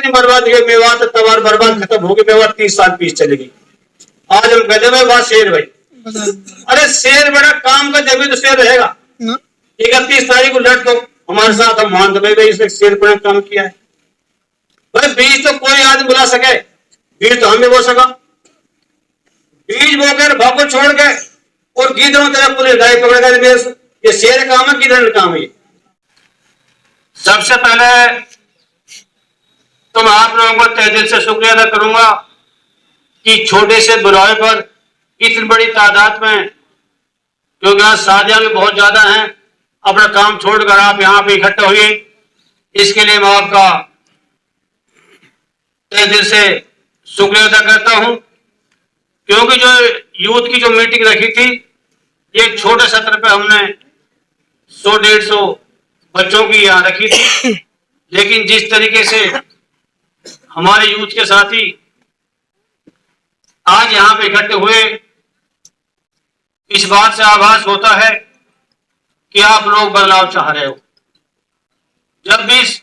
इतनी बर्बादी है, मेवात तबार बर्बाद खत्म होगी, मेवात 30 साल पीछे चलेगी। आज हम कहते हैं बात शेर भाई, अरे शेर बड़ा काम का जब तो शेर रहेगा। 31 तारीख को लड़ दो हमारे साथ, हम मान दो भाई इसने शेर बड़ा काम किया है। भाई बीज तो कोई आदमी बुला सके, बीज तो हमें बो सका, बीज बोकर भागो छोड़ के और गिदड़ों तरह पुलिस गाय पकड़ कर, ये शेर काम है गिदड़ काम है। सबसे पहले तो मैं आप लोगों को तहे दिल से शुक्रिया अदा करूंगा कि छोटे से बुलावे पर इतनी बड़ी तादाद में, क्योंकि आज शादियां भी बहुत ज्यादा हैं, अपना काम छोड़कर आप यहाँ पे इकट्ठे हुए, इसके लिए मैं आपका तहे दिल से शुक्रिया अदा करता हूं। क्योंकि जो यूथ की जो मीटिंग रखी थी, एक छोटे सत्र पे हमने 100-150 बच्चों की यहाँ रखी थी, लेकिन जिस तरीके से हमारे यूथ के साथी आज यहाँ पे इकट्ठे हुए, इस बात से आभास होता है कि आप लोग बदलाव चाह रहे हो। जब भी इस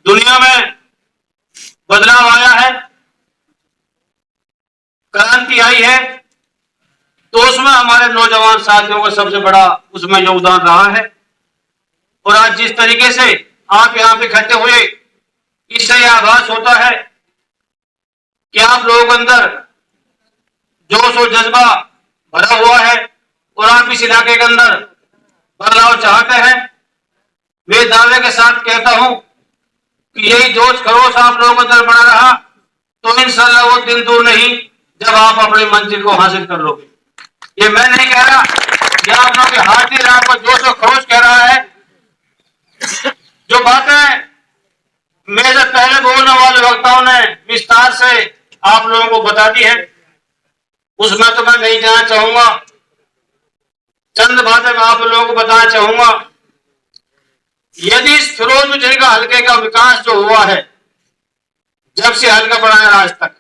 दुनिया में बदलाव आया है, क्रांति आई है, तो उसमें हमारे नौजवान साथियों का सबसे बड़ा उसमें योगदान रहा है। और आज जिस तरीके से आप यहाँ पे इकट्ठे हुए, इससे यह आभास होता है कि आप लोगों के अंदर जोश और जज्बा भरा हुआ है और आप इस इलाके के अंदर बदलाव चाहते हैं। मैं दावे के साथ कहता हूं कि यही जोश खरोश आप लोगों के अंदर बना रहा तो इंशाअल्लाह वो दिन दूर नहीं जब आप अपनी मंजिल को हासिल कर लोगे। ये मैं नहीं कह रहा, यह आप लोगों के हाथ ही आपका जोश और खरोश कह रहा है। जो बातें मेरे पहले बोलने वाले वक्ताओं ने विस्तार से आप लोगों को बता दी है, उसमें तो मैं नहीं जाना चाहूंगा। चंद बातें मैं आप लोगों को बताना चाहूंगा। यदि इस फिरोजपुर का हल्के का विकास जो हुआ है, जब से हल्का बढ़ा है आज तक,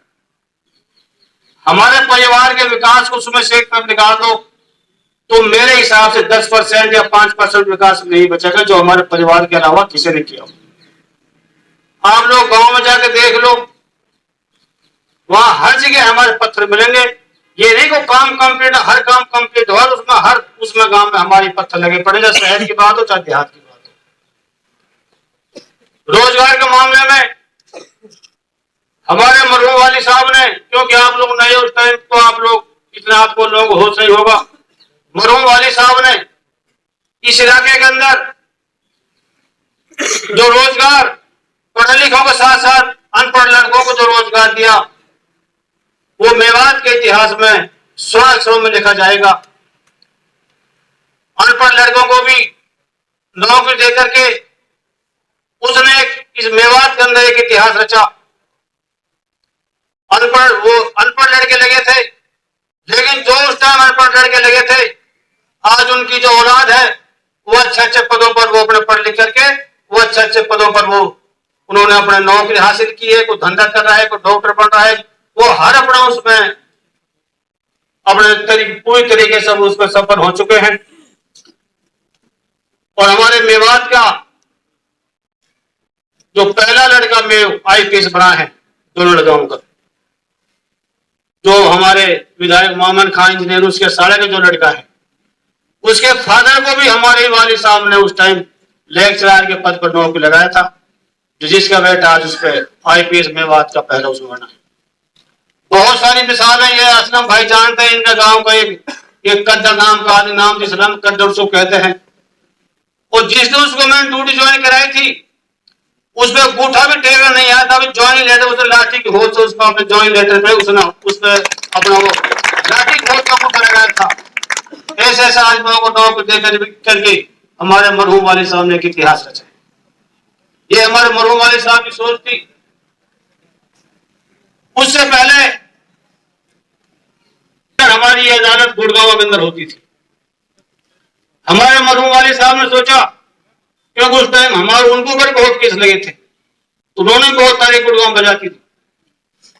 हमारे परिवार के विकास को उसमें से एक तरफ निकाल दो तो मेरे हिसाब से 10% या 5% विकास नहीं बचेगा जो हमारे परिवार के अलावा किसी ने किया। आप लोग गांव में जाकर देख लो, वहां हर जगह हमारे पत्थर मिलेंगे। ये नहीं को काम कंप्लीट, हर काम कंप्लीट हो, उसमें गांव में हमारे पत्थर लगे पड़े, चाहे शहर की बात हो चाहे देहात की बात हो। रोजगार के मामले में हमारे मरहूम वाली साहब ने, क्योंकि आप लोग नए उस टाइम तो आप लोग इतना आपको लोग होश नहीं होगा, मरहूम वाली साहब ने इस इलाके के अंदर जो रोजगार पढ़े लिखों के साथ साथ अनपढ़ लड़कों को जो रोजगार दिया, वो मेवात के इतिहास में 100 अक्षरों में लिखा जाएगा। अनपढ़ लड़कों को भी नौकरी देकर के उसने इस मेवात के अंदर एक इतिहास रचा। अनपढ़ लड़के लगे थे, लेकिन जो उस टाइम अनपढ़ लड़के लगे थे, आज उनकी जो औलाद है वो अच्छे पदों पर वो अपने पढ़ लिख करके वो अच्छे पदों पर वो उन्होंने अपने नौकरी हासिल की है, कोई धंधा कर रहा है, कोई डॉक्टर बन रहा है, वो हर अपना उसमें अपने पूरी तरीके से उसमें सफल हो चुके हैं। और हमारे मेवात का जो पहला लड़का मेव IPS बना है दोनों लड़काओं का, जो हमारे विधायक मोहम्मद खान इंजीनियर उसके साले का जो लड़का है, उसके फादर को भी हमारे वाली साहब ने उस टाइम लेक्चरर के पद पर नौकरी लगाया था, जिसका बेटा आज उस पर IPS मेवात का पहला उसमें बना है। बहुत सारी मिसालें ये असलम भाई जानते हैं, इनका गांव का एक कद्दर नाम का आदमी नाम जिसलम कद्दर उसको कहते हैं। और जिस दिन उसको मैंने ड्यूटी ज्वाइन कराई थी, उसमें अंगूठा भी टेढ़ा नहीं आया था, ज्वाइनिंग लेटर उसने लाठी की होश से उसका अपने ज्वाइनिंग लेटर पे उसने अपना वो लाठी की होश का अंगूठा लगाया था। ऐसे आज लोगों को नौकरी देकर करके हमारे मरहूम वाले साहब ने एक इतिहास रचा। ये हमारे मरहूम वाले साहब की सोच थी। उससे पहले हमारी अदालत गुड़गांव के अंदर होती थी। हमारे मरहूम वाले साहब ने सोचा, क्योंकि उस टाइम हमारे उनको पर बहुत केस लगे थे, तो उन्होंने बहुत तारीख गुड़गांव बजाती थी।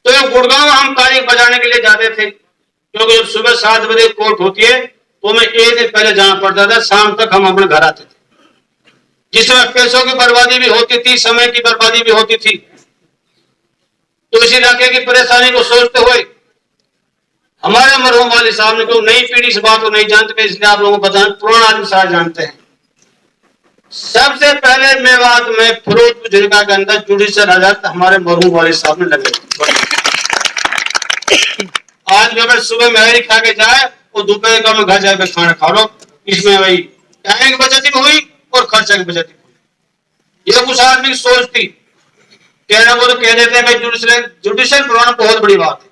तो गुड़गांव हम तारीख बजाने के लिए जाते थे, क्योंकि जब सुबह 7 बजे कोर्ट होती है तो हमें एक दिन पहले जाना पड़ता था, शाम तक हम अपने घर आते थे, जिसमें पैसों की बर्बादी भी होती थी, समय की बर्बादी भी होती थी। तो इस इलाके की परेशानी को सोचते हुए हमारे मरहूम वाली साहब ने, क्यों नई पीढ़ी इस बात को नहीं जानते, इसलिए आप लोगों को बताएं, पुराना आदमी साहब जानते हैं। सबसे पहले मेवात में फिरोजपुर जिला के अंदर जुडिशियल अदालत हमारे मरहूम वाली साहब ने लगे। आज भी अगर सुबह मेहरी खा के जाए और दोपहर का में घर जाकर खाना खा लो, इसमें वही टाइम की बचत भी हुई और खर्चा की बचत भी हुई। ये कुछ आदमी की सोच थी, कहना वो तो कह देते हैं भाई जुडिशियल बनाना बहुत बड़ी बात है।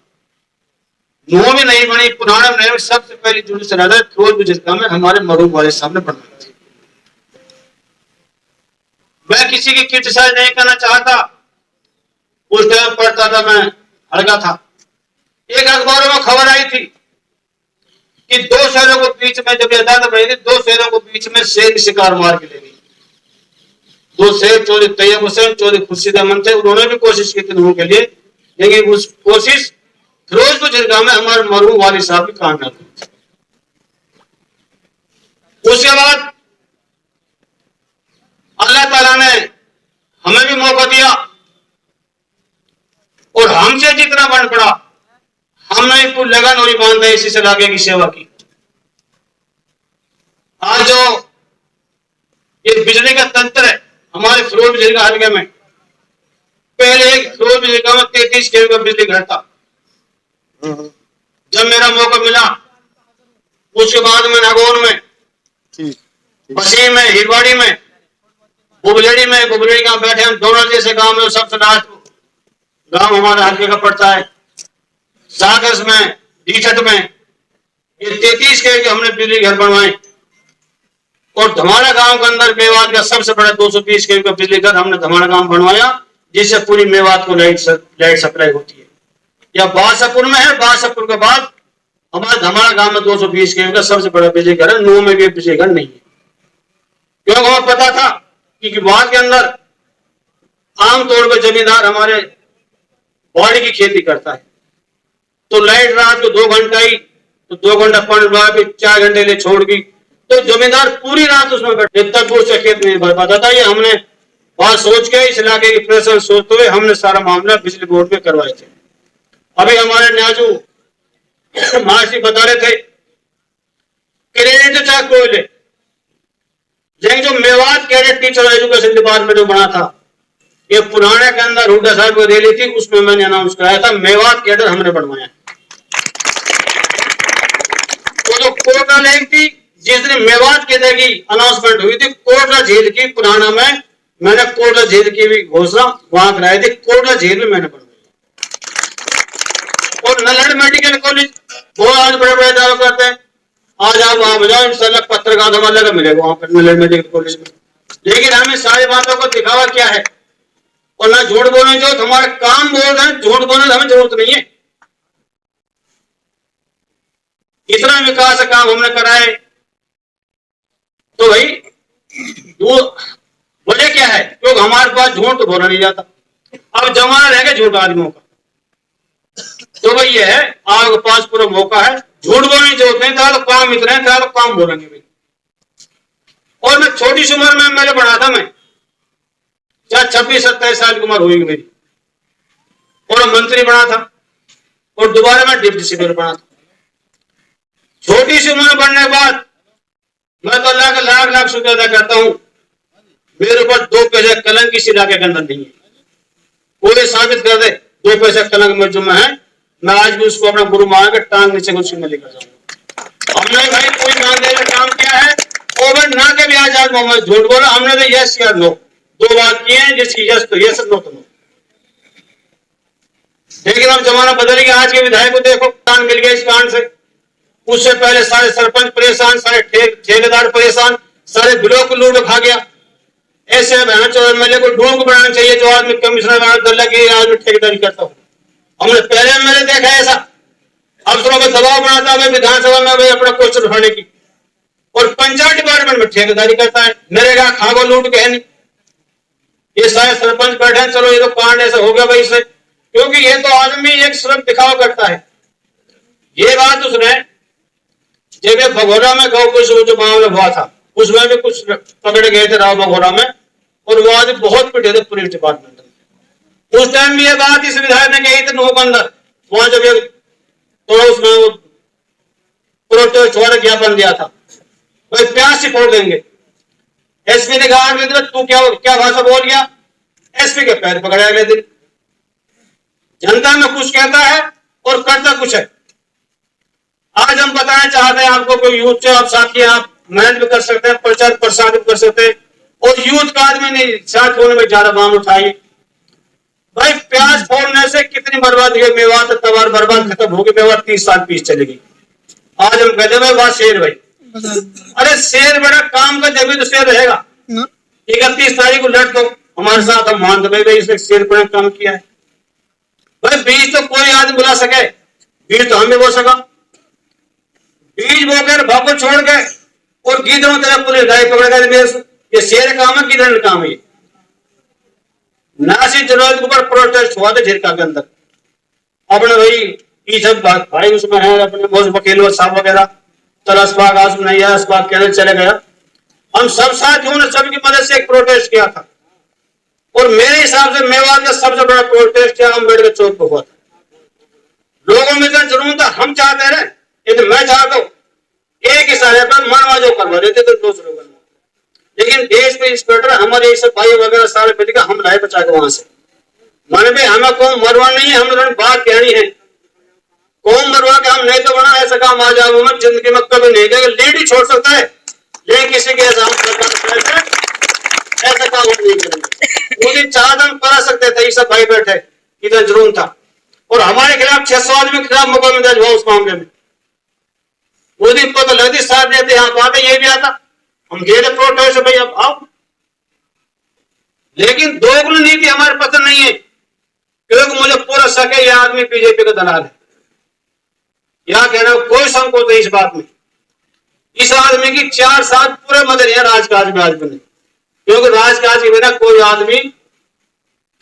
मुंह में नहीं बनी, पुराने में नहीं, सबसे पहली जुडिशियल अदालत फिरोजपुर जिला में हमारे मरहूम वाले साहब ने बनाई थी। मैं किसी की क्रिटिसाइज नहीं करना चाहता, उस टाइम पढ़ता था, मैं हल्का था। एक अखबारों में खबर आई थी कि दो शहरों के बीच में जब अदालत बनी थी, दो शहरों के बीच में शेर शिकार मार के ले गई। दो शेर चौधरी तैयब हुसैन, चौधरी खुर्शीद अहमद थे, उन्होंने भी कोशिश की थी लोगों के लिए, लेकिन उस कोशिश फिरोजपुर जिला में हमारे मरहूम वाली साहब की कामयाब हुई। उसके बाद अल्लाह ताला ने हमें भी मौका दिया और हमसे जितना बन पड़ा हमने पूरी लगन और ईमानदारी इसी इलाके की सेवा की। आज जो ये बिजली का तंत्र है हमारे फिरोजपुर जिला हल्के में, पहले एक फिरोजपुर जिला में 33 kV का बिजली घर था। जब मेरा मौका मिला उसके बाद में नागौर में, वसीम में, हिरवाड़ी में, बुबलेड़ी में, बुबलेड़ी गांव बैठे हम दोनों जैसे गांव में सबसे लास्ट गांव हमारा हल्के का पड़ता है। सागस में, डीठट में ये 33 kV के हमने बिजली घर बनवाए और धमाड़ा गांव के अंदर मेवात का सबसे बड़ा 220 kV का बिजली घर हमने धमाड़ा गांव बनवाया, जिससे पूरी मेवात को लाइट सप्लाई होती है। या बादशाहपुर में है, बादशाहपुर के बाद हमारे धमाड़ा गांव में 220 kV का सबसे बड़ा बिजली घर है। नूह में भी बिजली घर नहीं है, क्योंकि हमें पता था कि वहां के अंदर आमतौर पर जमींदार हमारे बाड़ी की खेती करता है, तो लाइट रात को 2 घंटा आई तो 2 घंटा पानी फिर 4 घंटे लिए छोड़ गई, तो जमींदार पूरी रात उसमें बैठे तक वो से खेत नहीं भर पाता था। ये हमने बात सोच के इस इलाके की प्रेशर सोचते हुए हमने सारा मामला बिजली बोर्ड में करवाए थे। अभी हमारे न्याजू मासी बता रहे थे क्रेडिट चाहे कोई ले, लेकिन जो Mewat cadet teacher education department जो बना था, ये पुराने के अंदर हुड्डा साहब को रैली थी, उसमें मैंने अनाउंस कराया था मेवात कैडर हमने बनवाया। तो जो कोटरा लेक थी, जिस दिन मेवात कैडर की अनाउंसमेंट हुई थी, कोटरा झील की पुराना में मैंने कोटरा झील की भी घोषणा वहां कराई थी, कोटरा झील में मैंने बनवाया। और नलहड़ मेडिकल कॉलेज वो आज बड़े बड़े दावे करते हैं, आज आप वहां बजाओ इंशाल्लाह पत्रकार हमारे लगा मिलेगा वहां पर नलहड़ मेडिकल कॉलेज में। लेकिन हमें सारी बातों को दिखावा क्या है और ना झूठ बोलने जो हमारे काम बोल रहे हैं, झूठ बोलने की हमें जरूरत नहीं है। इतना विकास का काम हमने कराए तो भाई वो वजह क्या है, क्योंकि हमारे पास झूठ तो बोला नहीं जाता। अब जमाना रह गया झूठ आदमियों का, तो भाई ये है आपके पास पूरा मौका है, झूठ बोलने की जरूरत नहीं था, तो काम इतना था तो काम बोलेंगे भाई। और मैं छोटी सी उम्र में मैंने पढ़ा था, मैं 26-27 साल की उम्र हुई मेरी, और मंत्री बना था और दोबारा मैं डिप्टी स्पीकर बना था। छोटी सी उम्र बढ़ने के बाद मैं तो अल्लाह का लाख लाख शुक्र अदा करता हूं, मेरे ऊपर 2 पैसे कलंक इस इलाके के अंदर नहीं है। कोई साबित कर दे 2 पैसे कलंक मेरे जुम्मे है, मैं आज भी उसको अपना गुरु मान के टांग नीचे उसकी में लेकर जाऊंगा। हमने भाई कोई मान देने काम किया है और ना के भी आज मोहम्मद झूठ बोला, हमने तो यस या नो 2 बात किए हैं, जिसकी यस तो यस, नो तो नो। लेकिन अब जमाना बदल गया, आज के विधायक को देखो कान मिल गया इस कांड से। उससे पहले सारे सरपंच परेशान, सारे ठेकेदार परेशान, सारे ब्लॉक को लूट खा गया। ऐसे एमएलए को ढूंढ बनाना चाहिए जो आदमी कमिश्नर दल्ला की आदमी ठेकेदारी करता हूँ। हमने पहले एमएलए देखा ऐसा, अफसरों पर दबाव बनाता है विधानसभा में अपना क्वेश्चन उठाने की, और पंचायत डिपार्टमेंट में ठेकेदारी करता है। मेरे यहाँ खागो लूट के है नहीं, ये सारे सरपंच बैठे हैं, चलो ये तो कांड ऐसा हो गया भाई इससे, क्योंकि ये तो आदमी एक सिर्फ दिखावा करता है। ये बात उसने जब भगोड़ा में गौ कुछ जो मामला हुआ था, उसमें भी कुछ पकड़े गए थे राव भगोड़ा में, और वो आदमी बहुत पिटे थे पुलिस डिपार्टमेंट में। उस टाइम भी ये बात इस विधायक ने कही थी 9 के अंदर, वहां जब ये थोड़ा उसमें प्रोटेस्ट वाला ज्ञापन दिया था, भाई प्याज से फोड़ देंगे। एसपी ने कहा अगले दिन तू क्या क्या भाषा बोल गया, एसपी के पैर पकड़ा अगले दिन। जनता में कुछ कहता है और करता कुछ है। आज हम बताना चाहते हैं आपको, कोई यूथ से आप साथी हैं, आप मेहनत भी कर सकते हैं, प्रचार प्रसार भी कर सकते हैं, और यूथ का आदमी नहीं साथ होने में ज्यादा बाम उठाइए। भाई प्याज फोड़ने से कितनी बर्बादी है, मेवात तबार बर्बाद खत्म होगी, मेवात 30 साल पीछे चलेगी। आज हम कहते हैं भाई शेर भाई, अरे शेर बड़ा काम का जब तो शेर रहेगा। 31 तारीख को लड़ दो हमारे साथ, हम मान दो भाई इसने शेर पर काम किया है। भाई बीज तो कोई आदमी बुला सके, बीज तो हमें बो सका। बीज बोकर भागो छोड़ के और गीदड़ों तरफ पुलिस गाय पकड़, ये शेर काम है गीदड़ काम है। नासिक जरूरत के ऊपर प्रोटेस्ट हुआ था झिरका के अंदर, अपने भाई ये सब भाई उसमें है अपने वकील साहब वगैरह, तरस बाग आज नहीं है, बाग कहने चले गया। हम सब साथियों ने सबकी मदद से एक प्रोटेस्ट किया था, और मेरे हिसाब से मेवात का सबसे बड़ा प्रोटेस्ट यहाँ अम्बेडकर चौक पर हुआ था। लोगों में तो जुनून था, हम चाहते हैं ये तो मैं चाहता हूँ एक इशारे पर मनवा जो करवा देते तो दूसरों को, लेकिन देश में इंस्पेक्टर हमारे ये सब भाई वगैरह सारे मिलकर हम लाए बचा के वहां से। माने भाई हमें कौन मरवा नहीं है, हम बात कहनी है कौन मरवा के हम नहीं तो बना ऐसा काम आ जाओ मैं जिंदगी में कभी नहीं करेगा। लीड ही छोड़ सकता है लेकिन किसी के ऐसा काम नहीं करेंगे। मुझे चाहता हम करा सकते थे, ये सब भाई बैठे इधर जुनून था, और हमारे खिलाफ 600 आदमी के खिलाफ मुकदमा दर्ज हुआ उस मामले में। वो दिन पता लगती साथ देते यहाँ बात ये भी आता, हम गए थे प्रोटेस्ट भाई अब आओ, लेकिन दोगुनी नीति हमारे पसंद नहीं है, क्योंकि मुझे पूरा शक है यह आदमी बीजेपी का दलाल है। यह कहना कोई संकोच नहीं इस बात में। इस आदमी की 4 साल पूरे मदद है राजकाज में आज बने, क्योंकि राजकाज के बिना कोई आदमी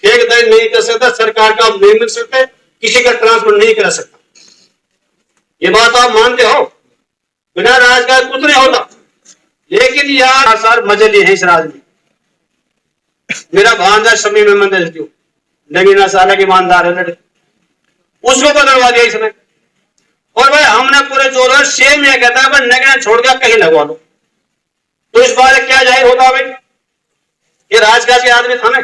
ठेकेदारी नहीं कर सकता, सरकार का नहीं मिल सकते, किसी का ट्रांसफर नहीं करा सकता। ये बात आप मानते हो, बिना राजकाज कुछ नहीं होता। लेकिन यार सर मजे लिए हैं इस राज में। मेरा भांजा शमी में मंदिर क्यों नगीना साला की ईमानदार है लड़के, उसको बदलवा दिया इसने। और भाई हमने पूरे जोर सेम ये कहता है नगीना छोड़ के कहीं लगवा लो, तो इस बारे क्या जाहिर होता भाई, ये राजकाज के आदमी था ना,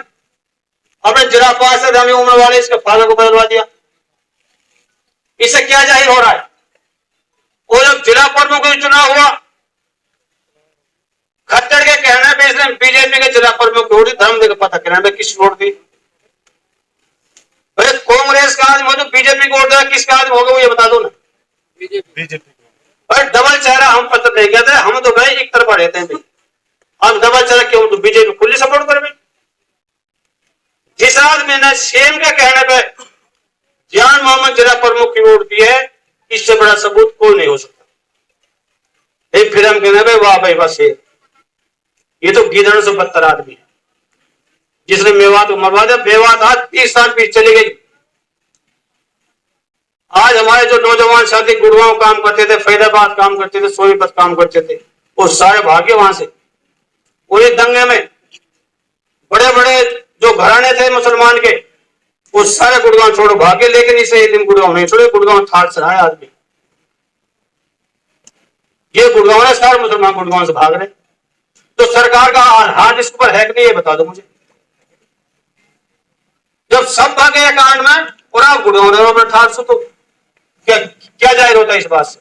अपने जिला पार्षद हमें उम्र वाले इसके फादर को बदलवा दिया, इससे क्या जाहिर हो रहा है। और जब जिला प्रमुख का चुनाव हुआ, खट्टर के कहने पे इसने बीजेपी के जिला प्रमुख को धर्म देकर पता करना में किस वोट दी। भाई कांग्रेस का आदमी हो तो बीजेपी को वोट देगा, किसका आदमी होगा वो ये बता दो ना। बीजेपी। भाई डबल चेहरा हम पता नहीं कहते, हम तो भाई एक तरफा रहते हैं भाई, हम डबल चेहरा क्यों, तो बीजेपी खुली सपोर्ट कर भाई। जिस आदमी ने सेम के कहने पे जान मोहम्मद जिला प्रमुख की वोट दी है, इससे बड़ा सबूत कोई नहीं हो सकता। एक फिर हम कहने भाई वाह भाई बस ये तो गीदड़ से बदतर आदमी है जिसने मेवात को मरवा दिया। मेवात आज 30 साल पीछे चली गई। आज हमारे जो नौजवान साथी गुड़गांव काम करते थे, फरीदाबाद काम करते थे, सोनीपत काम करते थे, वो सारे भागे वहां से। पूरे दंगे में बड़े बड़े जो घराने थे मुसलमान के, वो सारे गुड़गांव छोड़ो भागे, लेकिन इसे एक दिन गुड़गांव नहीं छोड़े, गुड़गांव थाट से रहा आदमी। ये गुड़गांव है, सारे मुसलमान गुड़गांव से भाग रहे। तो सरकार का हाथ इसके ऊपर है कि नहीं ये बता दो मुझे। जब सब भागे कांड में और आप गुड़गांव ठाट से, तो क्या जाहिर होता है इस बात से।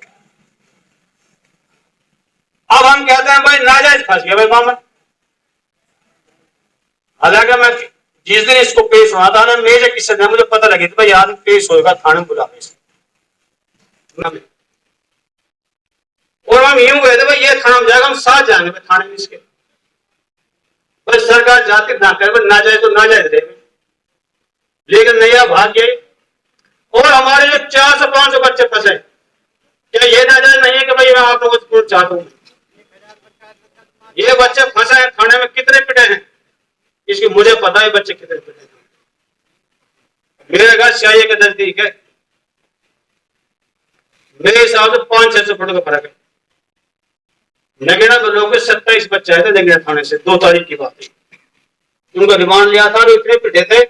अब हम कहते हैं भाई नाजायज फंस गया भाई मामला। हालांकि मैं जिस दिन इसको पेश हुआ था ना, मेरे किस्से ने मुझे पता लगी थी भाई आदमी पेश होगा थाने में बुला। और हम यूं गए थे भाई ये थाना में जाएगा, हम साथ जाएंगे भाई थाने में इसके। भाई सरकार जाती ना करे, ना जाए तो ना जाए रहे, लेकिन नैया भाग गए। और हमारे जो 400-500 बच्चे फंसे, क्या ये ना जाए नहीं है कि भाई मैं आप लोगों को चाहता हूं। ये बच्चे फंसे हैं थाने में, कितने पिटे हैं इसकी मुझे पता है, बच्चे कितने पिटे हैं। मेरे घर शाही के नजदीक है, मेरे हिसाब से 500-600 फुट का फर्क है। नगीना लोगों के 27 बच्चे आए थे नगीना थाने से, 2 तारीख की बात है। उनका रिमांड लिया था और इतने पिटे थे,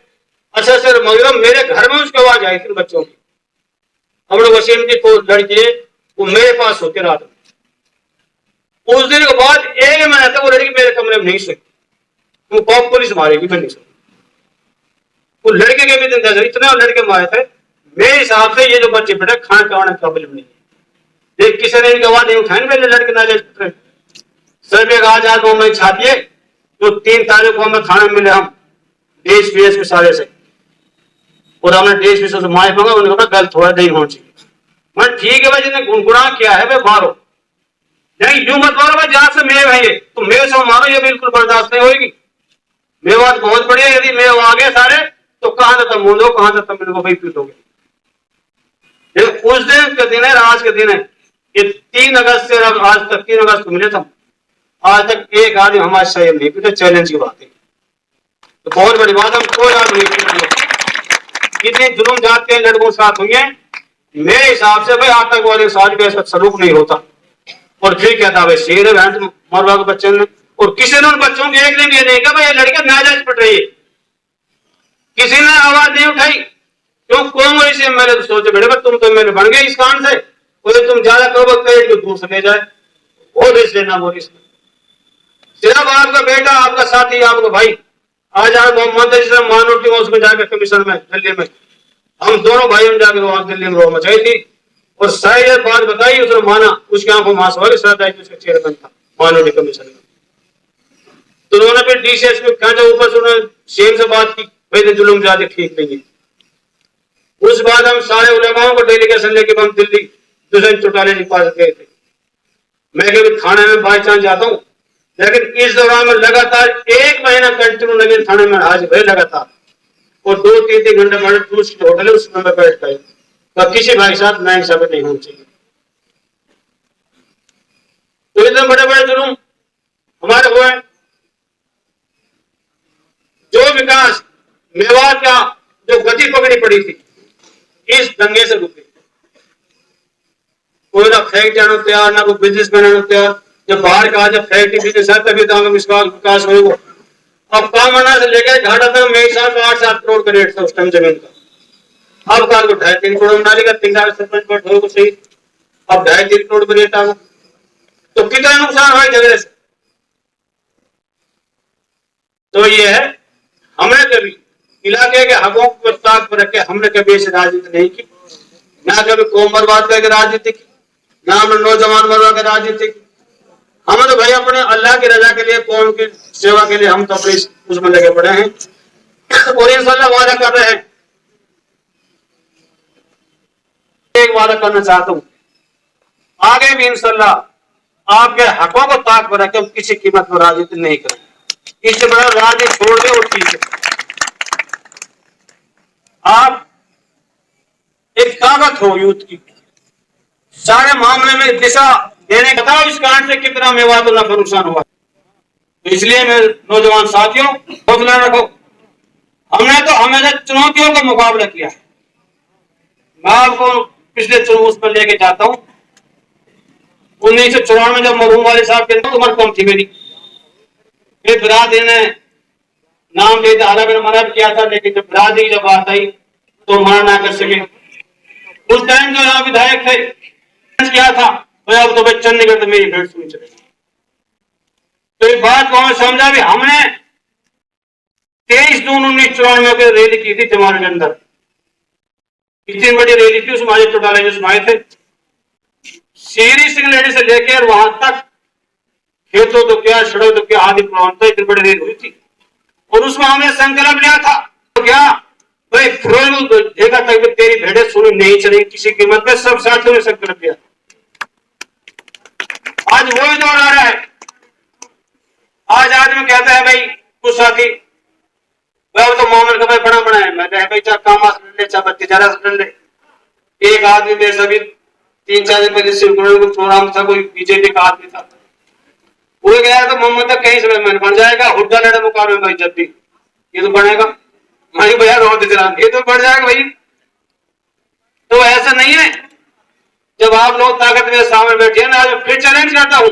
अच्छा सर, मगर मेरे घर में उसकी आवाज आई थी बच्चों की। हमने वसीम की को लड़की है, वो मेरे पास होती रात में। उस दिन के बाद 1 महीने तक वो लड़की मेरे कमरे में नहीं सोई। वो कौन पुलिस मारेगी, मैं नहीं सोई। वो लड़के के भी दिन था, इतने लड़के मारे थे। मेरे हिसाब से ये जो बच्चे बेटा खाना खाने का काबिल नहीं है। किसी ने इनकी आवाज नहीं उठाई, मेरे लड़के ना सर पे आज आज मैं छाती है तो 3 तारीख को हमें खाना मिले, हम देश विदेश के सारे से, और हमने देश विदेश से माए मांगा। उन्होंने कहा गलत हुआ, नहीं होना चाहिए। मैं ठीक है भाई, जिसने गुनगुना किया है भाई मारो, नहीं यूं मत मारो भाई, जहां से मेव है ये तो मेरे से मारो, ये बिल्कुल बर्दाश्त नहीं होगी। मेरे बात बहुत बढ़िया, यदि मेव आ गए सारे तो कहां तक मुंडो, कहां तक मेरे को भाई पीटोगे। उस दिन का दिन है, आज के दिन है, ये 3 अगस्त से आज तक 3 अगस्त को मिले थे, आज तक एक आदमी हमारे सही नहीं पीटे। चैलेंज की बात है, तो बहुत बड़ी बात, हम कोई आदमी नहीं। कितने जुल्म जाते हैं लड़कों के साथ हुए हैं। मेरे हिसाब से भाई आतंकवादी के साथ भी ऐसा सलूक नहीं होता। और फिर क्या था भाई, शेर मरवा के बच्चे ने, और किसी ने उन बच्चों के एक दिन ये नहीं कहा भाई ये लड़के नाजायज पिट रही है, किसी ने आवाज नहीं उठाई। क्यों कांग्रेस एमएलए तो सोचे बेटे तुम तो एमएलए बन गए इस कांड से, तुम ज्यादा करो तो दूर से ले जाए, और रिस्क लेना वो रिस्क। सिर्फ आपका बेटा, आपका साथी, आपका भाई आज आप माइनॉरिटी हाउस में जाकर कमीशन में दिल्ली में, हम दोनों भाइयों जाकर वहां दिल्ली में रो मचाई थी, और शायद ये बात बताई, उसने माना, उसके आंखों में आंसू आ गए। उसका चेयरमैन था माइनॉरिटी कमीशन में, तो उन्होंने फिर डीसीएस में कहा, ऊपर से उन्होंने सीएम से बात की, भाई जुल्म ज्यादा ठीक नहीं है। उस बाद हम सारे उलेमाओं को डेलीगेशन लेके हम दिल्ली दुष्यंत चौटाला जी पास गए थे। मैं कभी थाने में बाई चांस जाता हूँ, लेकिन इस दौरान में लगातार 1 महीना कंटिन्यू लगे थाने में हाजिर हुए लगातार, और 2-3 घंटे में दूसरी होटल है उसमें मैं बैठ गए, तो किसी भाई साथ ना हिसाब नहीं होना चाहिए। तो इतने बड़े बड़े जुल्म हमारे हुए, जो विकास मेवात का जो गति पकड़ी पड़ी थी इस दंगे से रुकी। कोई ना फैक्ट्री आना तैयार, ना कोई बिजनेस मैन आना तैयार। जब बाहर का जब फैक्ट्री बिजनेस है तभी तो विकास होगा। अब कामना से लेकर घाटा तक मेरे साथ 8-7 करोड़ का रेट था उस टाइम जमीन का। अब काल को 2.5-3 करोड़ बना लेगा, 3 को सही, अब 2.5-3 करोड़ का रेट आ गया, तो कितना नुकसान हुआ झगड़े से। तो ये है, हमने कभी इलाके के हकों को ताक पर रख के हमने कभी ऐसी राजनीति नहीं की, ना कभी कौम बर्बाद करके राजनीति की, ना हमने नौजवान बर्बाद कर राजनीति की। हमें तो भाई अपने अल्लाह की रजा के लिए, कौम की सेवा के लिए हम तो अपने उसमें लगे पड़े हैं, और इंशाल्लाह वादा कर रहे हैं। एक वादा करना चाहता हूं, आगे भी इंशाल्लाह आपके हकों को ताक पर रख के हम किसी कीमत पर राजनीति नहीं करेंगे। इससे बड़ा राजनीति छोड़ दे और चीज आप एक ताकत हो यूथ की, सारे मामले में दिशा देने का। इस कारण से कितना मेवात और नफा नुकसान हुआ, तो इसलिए मेरे नौजवान साथियों हौसला रखो। हमने तो हमेशा चुनौतियों का मुकाबला किया है। मैं आपको पिछले उस पर लेके जाता हूं, 1994 जब मरहूम वाले साहब के उम्र कम थी मेरी, फिर बिरादरी ने नाम दे दिया, मैंने मना किया था, लेकिन जब बिरादरी जब बात आई तो मना ना कर सके। उस टाइम जो यहाँ विधायक थे किया था, अब तो भाई चंडीगढ़ तो मेरी भेंट सुनी चलेगी। तो इस बात को हमें समझा भी, हमने 23 जून 1994 को रैली की थी जमाल के अंदर, इतनी बड़ी रैली थी, उसमें आज चौटाला जी उसमें आए थे, सीरी सिंगलेडी से लेकर वहां तक खेतों तो क्या, सड़क तो क्या, आदि प्रबंध इतनी बड़ी रैली हुई थी। और उसमें हमने संकल्प लिया था, तो क्या भाई फिरोज देखा था कि तेरी भेड़ें सुनी नहीं चलेगी किसी कीमत पे, सब साथियों ने संकल्प लिया। आज वो ही दौड़ आ रहा है। आज आदमी कहता है भाई कुछ साथी तो मोहम्मद का भाई बना है, मैं कह भाई चाहे काम ले चाहे तिजारा से ले। एक आदमी मेरे सभी 3-4 दिन पहले शिवपुर को प्रोग्राम था, कोई बीजेपी का आदमी था, वो गया तो मोहम्मद तक कहीं से मैंने बन जाएगा, हुड्डा लड़े मुकाबले भाई जब भी ये तो बनेगा, मैं भैया रो दे ये तो बढ़ जाएगा भाई। तो ऐसा नहीं है, जब आप लोग ताकत मेरे सामने बैठे ना, आज फिर चैलेंज करता हूं,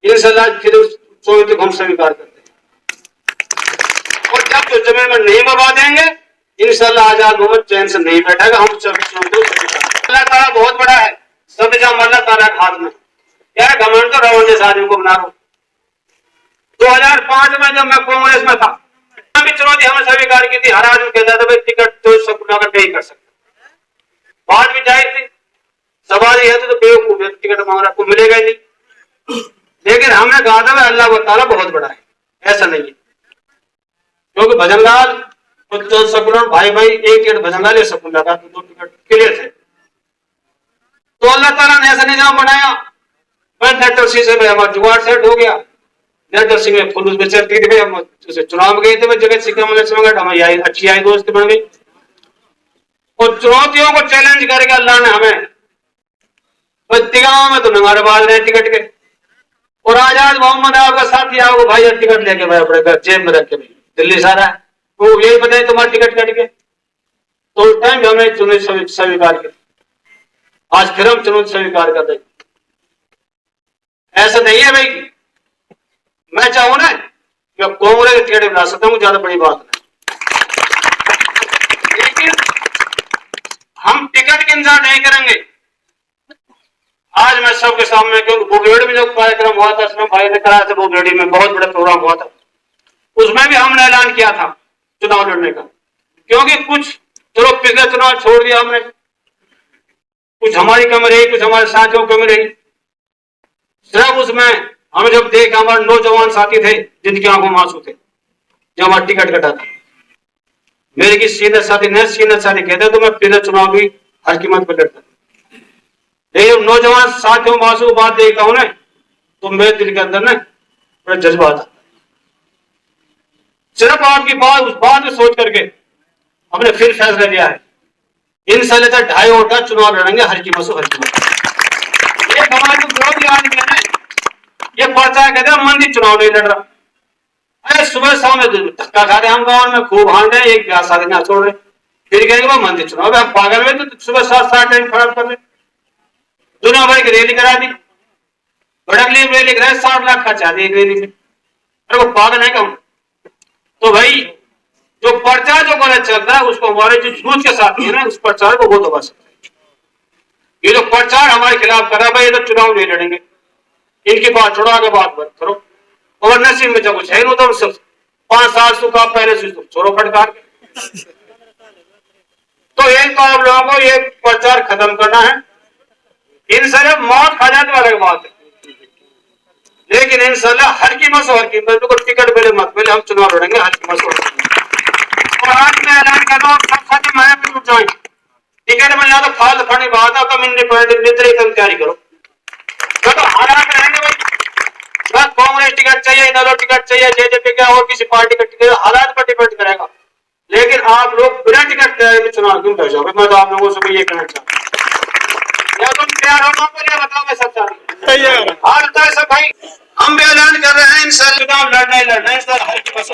इंशाल्लाह फिर हम स्वीकार करते हैं। और जब तो जमीन में नहीं बर्बाद देंगे इंशाल्लाह आजाद मोहम्मद चैन से नहीं बैठेगा। हम अल्लाह ताला बहुत बड़ा है, सब निजाम अल्लाह ताला के हाथ में। क्या घमंड तो रहो जिस आदमी को बना रहा। 2005 में जब मैं कांग्रेस में था, भी चुनौती हमने स्वीकार की थी। हर आदमी कहता था भाई टिकट तो सपना का नहीं कर सकता। बात भी जाहिर थी, सवाल यह तो बेवकूफ है, टिकट मांग रहा को मिलेगा ही नहीं। लेकिन हमने कहा था अल्लाह ताला बहुत बड़ा है, ऐसा नहीं है। क्योंकि भजनलाल तो सपना भाई भाई एक टिकट भजनलाल ले सकूँ लगा तो 2 टिकट क्लियर थे। तो अल्लाह ताला ने ऐसा निजाम बनाया। मैं नेटर से हमारा जुगाड़ सेट हो गया। नेटर सिंह में फुल में चलती थी, हम उसे चुनाव में गए थे। मैं जगह सिक्का हमारी अच्छी आई दोस्त बन गई। और चुनौतियों को चैलेंज करके अल्लाह ने हमें गांव में तो नंगारबाज रहे टिकट के। और आजाद मोहम्मद आपका साथी आओगे भाई टिकट लेके भाई अपने घर जेब में रख के दिल्ली सारा है वो यही बताए तुम्हारा टिकट कट के। तो उस टाइम हमने चुनौती स्वीकार की। आज फिर हम चुनौती स्वीकार कर दें। ऐसा नहीं है भाई, मैं चाहूं ना कि कांग्रेस के टिकट बना सकता हूं, ज्यादा बड़ी बात नहीं। लेकिन हम टिकट की इंतजार नहीं करेंगे। आज मैं सबके सामने, क्योंकि बोगेड़ी में जो कार्यक्रम हुआ था उसमें भाई ने कराया था, बोगेड़ी में बहुत बड़ा प्रोग्राम हुआ था, उसमें भी हमने ऐलान किया था चुनाव लड़ने का। क्योंकि कुछ चलो पिछले चुनाव छोड़ दिया हमने, कुछ हमारी कमी रही, कुछ हमारे साथियों की कमी रही। सिर्फ उसमें हमें जब देखा हमारे नौजवान साथी थे जिनकी आंखों में आंसू थे जब हमारा टिकट कटा था। मेरे की सीनियर साथी ने सीनियर साथी कहते तो मैं पिछले चुनाव भी हर कीमत पर लड़ता। लेकिन नौजवान साथियों में आंसू बात देखता हूं ना तो मेरे दिल के अंदर ना बड़ा जज्बा आता। सिर्फ आपकी बात उस बात में सोच करके हमने फिर फैसला लिया है इन साल तक 2.5 वोट का चुनाव लड़ेंगे हर कीमत से हर कीमत। ये हमारे विरोधी आदमी है ना, ये पर्चा कहते हैं मंदिर चुनाव नहीं लड़ रहा। अरे सुबह शाम में धक्का खा रहे हम गाँव में खूब हार रहे, एक ब्याह शादी ना छोड़ रहे, फिर कहेंगे वो मंदिर चुनाव। हम पागल में तो सुबह 7 टाइम खराब कर रहे। दुनिया भर की रैली करा दी, भड़कली रैली कराए, 60 लाख खर्चा दी एक रैली में। अरे वो पागल है क्या? तो भाई जो प्रचार जो गलत चलता है उसको हमारे जो जूझ के साथ है ना उस प्रचार को वो दबा सकते हैं। ये जो प्रचार हमारे खिलाफ कर रहा है भाई ये तो चुनाव नहीं लड़ेंगे, इनकी बात छोड़ो, आगे बात मत करो। और नसीब में जब कुछ है तो 5 साल सुखा पहले से छोड़ो फटकार के। तो एक तो आप लोगों को ये प्रचार खत्म करना है। इंशाल्लाह मौत खा जाने वाली बात है, लेकिन इंशाल्लाह हर कीमत से हर कीमत को टिकट मिले मत मिले हम चुनाव लड़ेंगे हर कीमत से। और आज मैं ऐलान कर रहा हूँ सब साथी मैं भी जुट जाए। टिकट मिलना तो फालतू खड़ी बात है, कम इंडिपेंडेंट कम तैयारी करो। तो हालात रहेंगे भाई, कांग्रेस टिकट चाहिए, इधर टिकट चाहिए, जेजेपी का और किसी पार्टी का टिकट, हालात पर डिपेंड करेगा। लेकिन आप लोग बिना टिकट तैयारी में चुनाव क्यों कर जाओगे? मैं तो आप लोगों से ये कहना चाहता हूँ, या तुम तैयार हो ना बताओ, मैं सब चाहता हूँ। हाल तो है सब भाई, हम भी ऐलान कर रहे हैं इन साल चुनाव लड़ना ही लड़ना है, हर की बस